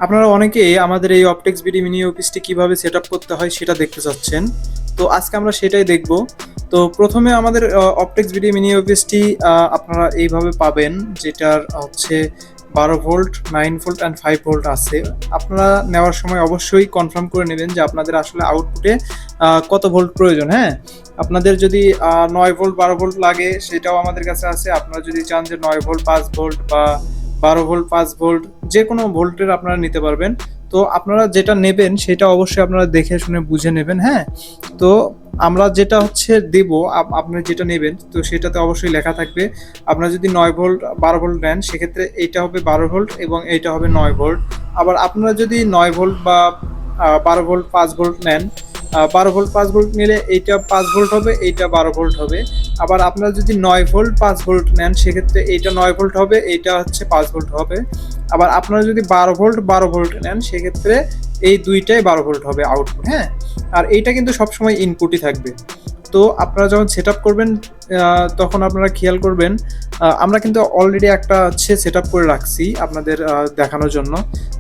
আপনারা অনেকেই আমাদের এই অপটেক্স বিডি মিনি অফিসটি কিভাবে সেটআপ করতে হয় সেটা দেখতে চাচ্ছেন। তো আজকে আমরা সেটাই দেখব। তো প্রথমে আমাদের অপটেক্স বিডি মিনি অফিসটি আপনারা এইভাবে পাবেন, যেটার হচ্ছে 12 ভোল্ট, 9 ভোল্ট অ্যান্ড 5 ভোল্ট আছে। আপনারা নেওয়ার সময় অবশ্যই কনফার্ম করে নেবেন যে আপনাদের আসলে আউটপুটে কত ভোল্ট প্রয়োজন। হ্যাঁ, আপনাদের যদি 9 ভোল্ট 12 ভোল্ট লাগে সেটাও আমাদের কাছে আছে। আপনারা যদি চান যে 9 ভোল্ট 5 ভোল্ট বা 12 ভোল্ট 5 ভোল্ট যে কোনো ভোল্টের আপনারা নিতে পারবেন। তো আপনারা যেটা নেবেন সেটা অবশ্যই আপনারা দেখে শুনে বুঝে নেবেন। হ্যাঁ, তো আমরা যেটা হচ্ছে দেব, আপনি যেটা নেবেন তো সেটাতে অবশ্যই লেখা থাকবে। আপনারা যদি 9 ভোল্ট 12 ভোল্ট নেন সেক্ষেত্রে এইটা হবে 12 ভোল্ট এবং এইটা হবে 9 ভোল্ট। আবার আপনারা যদি 9 ভোল্ট বা 12 ভোল্ট 5 ভোল্ট নেন, 12 ভোল্ট 5 ভোল্ট নিলে এইটা 5 ভোল্ট হবে, এইটা 12 ভোল্ট হবে। আবার আপনারা যদি 9 ভোল্ট 5 ভোল্ট নেন সেক্ষেত্রে এইটা 9 ভোল্ট হবে, এইটা হচ্ছে 5 ভোল্ট হবে। আবার আপনারা যদি 12 ভোল্ট 12 ভোল্ট নেন সেক্ষেত্রে এই দুইটাই 12 ভোল্ট হবে আউটপুট। হ্যাঁ, আর এইটা কিন্তু সবসময় ইনপুটই থাকবে। তো আপনারা যখন সেট আপ করবেন তখন আপনারা খেয়াল করবেন, আমরা কিন্তু অলরেডি একটা হচ্ছে সেট আপ করে রাখছি আপনাদের দেখানোর জন্য।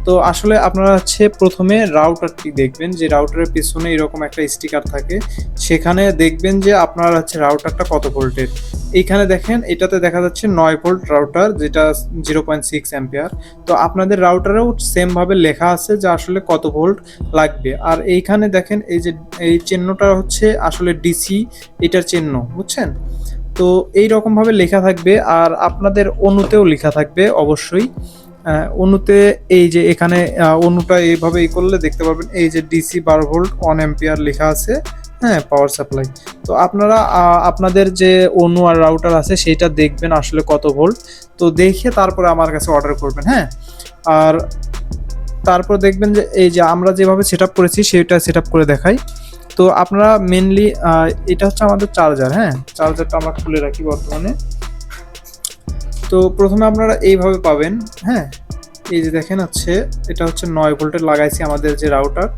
তো আসলে আপনারা হচ্ছে প্রথমে রাউটারটি দেখবেন, যে রাউটারের পিছনে এরকম একটা স্টিকার থাকে, সেখানে দেখবেন যে আপনার হচ্ছে রাউটারটা কত ভোল্টের। এইখানে দেখেন এটাতে দেখা যাচ্ছে 9 ভোল্ট রাউটার, যেটা 0.6 অ্যাম্পিয়ার। তো আপনাদের রাউটারেও সেমভাবে লেখা আছে যে আসলে কত ভোল্ট লাগবে। আর এইখানে দেখেন এই যে এই চিহ্নটা হচ্ছে আসলে ডিসি এটার চিহ্ন, বুঝছেন? তো এই রকমভাবে লেখা থাকবে। আর আপনাদের অনুতেও লেখা থাকবে অবশ্যই। অনুতে এই যে এখানে অনুটা এইভাবে করলে দেখতে পাবেন এই যে ডিসি 12 ভোল্ট 1 অ্যাম্পিয়ার লেখা আছে। হ্যাঁ, পাওয়ার সাপ্লাই। তো আপনারা আপনাদের যে অনু আর রাউটার আছে সেটা দেখবেন আসলে কত ভোল্ট। তো দেখে তারপরে আমার কাছে অর্ডার করবেন। হ্যাঁ, আর তারপর দেখবেন যে এই যে আমরা যেভাবে সেট আপ করেছি সেটা সেট আপ করে দেখাই। তো আপনারা মেনলি এটা হচ্ছে আমাদের চার্জার। হ্যাঁ, চার্জারটা আমরা খুলে রাখি বর্তমানে। তো প্রথমে আপনারা এইভাবে পাবেন। হ্যাঁ, এই যে দেখেন হচ্ছে এটা হচ্ছে 9 ভোল্টের লাগাইছি আমাদের যে রাউটার,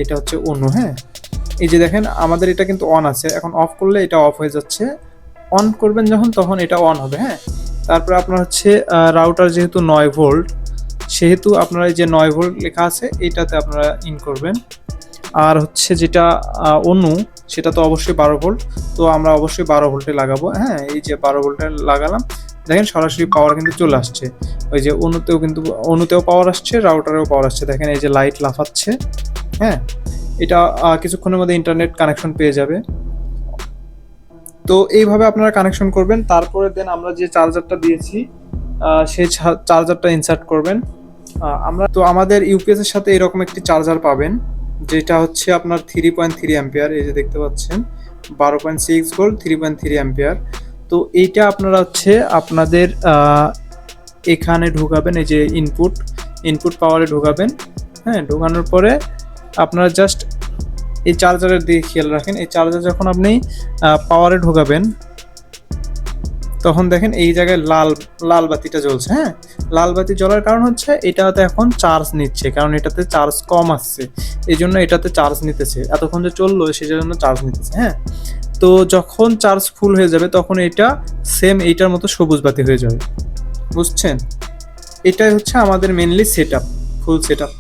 এটা হচ্ছে অনু। হ্যাঁ, এই যে দেখেন আমাদের এটা কিন্তু অন আছে, এখন অফ করলে এটা অফ হয়ে যাচ্ছে। অন করবেন যখন তখন এটা অন হবে। হ্যাঁ, তারপরে আপনার হচ্ছে রাউটার যেহেতু 9 ভোল্ট সেহেতু আপনারা এই যে 9 ভোল্ট লেখা আছে এটাতে আপনারা ইন করবেন। আর হচ্ছে যেটা অনু সেটা তো অবশ্যই 12 ভোল্ট, তো আমরা অবশ্যই 12 ভোল্টে লাগাবো। হ্যাঁ, এই যে 12 ভোল্টে লাগালাম, দেখেন সরাসরি পাওয়ার কিন্তু চলে আসছে। ওই যে অনুতেও পাওয়ার আসছে, রাউটারেও পাওয়ার আসছে। দেখেন এই যে লাইট লাফাচ্ছে। হ্যাঁ, এটা কিছুক্ষণের মধ্যে ইন্টারনেট কানেকশন পেয়ে যাবে। তো এইভাবে আপনারা কানেকশন করবেন। তারপরে দেন আমরা যে চার্জারটা দিয়েছি সেই চার্জারটা ইনসার্ট করবেন। আমাদের ইউপিএস এর সাথে এরকম একটি চার্জার পাবেন, যেটা হচ্ছে আপনার 3.3 অ্যাম্পিয়ার। এই যে দেখতে পাচ্ছেন 12.6 ভোল্ট 3.3 অ্যাম্পিয়ার। তো এইটা আপনারা হচ্ছে আপনাদের এখানে ঢোকাবেন, এই যে ইনপুট পাওয়ারে ঢোকাবেন। হ্যাঁ, ঢোকানোর পরে আপনারা জাস্ট এই চার্জারের দিকে খেয়াল রাখেন। এই চার্জার যখন আপনি পাওয়ারে ঢোকাবেন তখন দেখেন এই জায়গায় লাল বাতিটা জ্বলছে। হ্যাঁ, লাল বাতি জ্বলার কারণ হচ্ছে এটাতে এখন চার্জ নিচ্ছে, কারণ এটাতে চার্জ কম আসছে, এই জন্য এটাতে চার্জ নিতেছে। এতক্ষণ যে চললো সেজন্য চার্জ নিতেছে। হ্যাঁ, তো যখন চার্জ ফুল হয়ে যাবে তখন এটা সেম এইটার মতো সবুজ বাতি হয়ে যাবে, বুঝছেন? এটাই হচ্ছে আমাদের mainly set up, full set up.